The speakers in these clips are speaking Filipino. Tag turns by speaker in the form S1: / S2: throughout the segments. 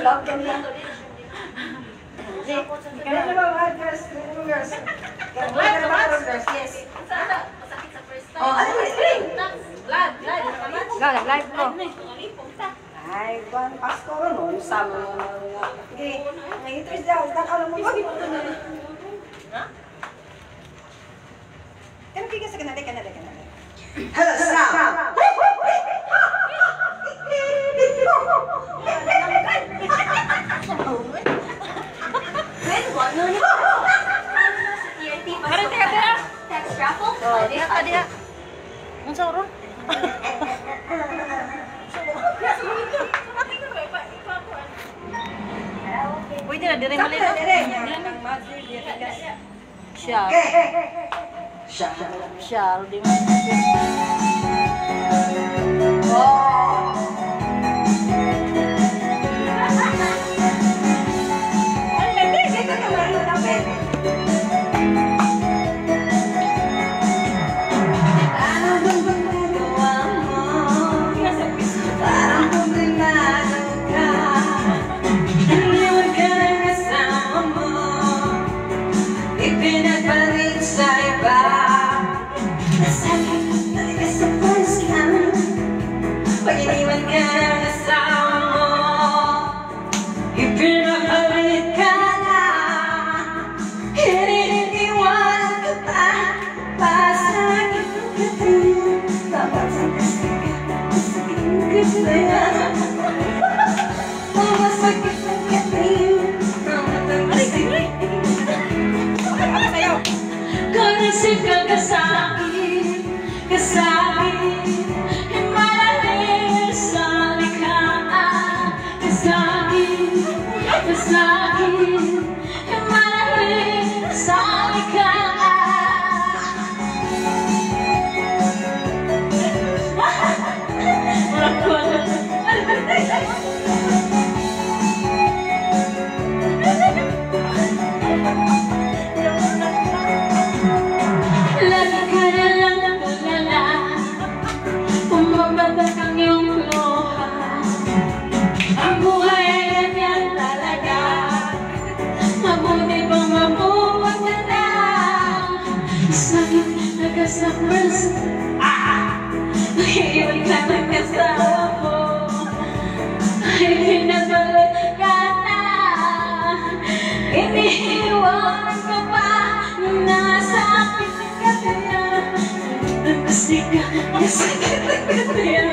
S1: love ka niya. Kaya na ba mga girls? Girls. Kaya na ba girls? Yes.
S2: Masakit sa first time.
S1: Oh, ano yung screen?
S2: Live.
S3: Live ko.
S1: Ay, buwan Pasko ron, no? Sama nga. Okay, ngayon ito siya. Alam mo ba? Ha? Kanang kigas ka na, kanali. Hello, Sam!
S3: Diha. Unsa ron? Pwede na dire mali no? Siya, di mo.
S1: Pag-iniwan ka ng asawa mo, ipinapalit ka na, hininiwan ka pa, pasakit ang katayan, dapat ang kasakit ka yan. Masakit ang katayan, dapat ang kasakit. Kung ka sa akin, sa first ngayon ka nagkasama mo ay pinabalik ka na, iniiwan ka pa nung nasakit ka kaya nagkasika nasakit ka kaya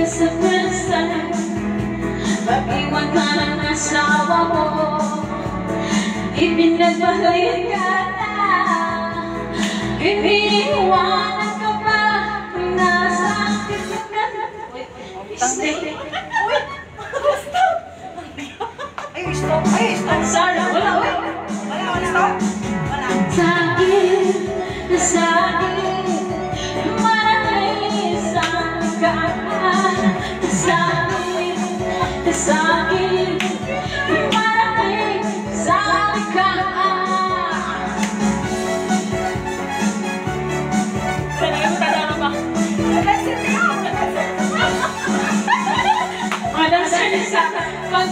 S1: sa first time, pag-iwan ka ng asawa mo, ipinagbalik ka na, iniiwanan ka pa, nasakit ka na. Stop! Stop! Sorry, wala, stop! Sakit, marami isang sakit, marami sakit ka. Kaya mo talaga ba? Madam Sarisa, pag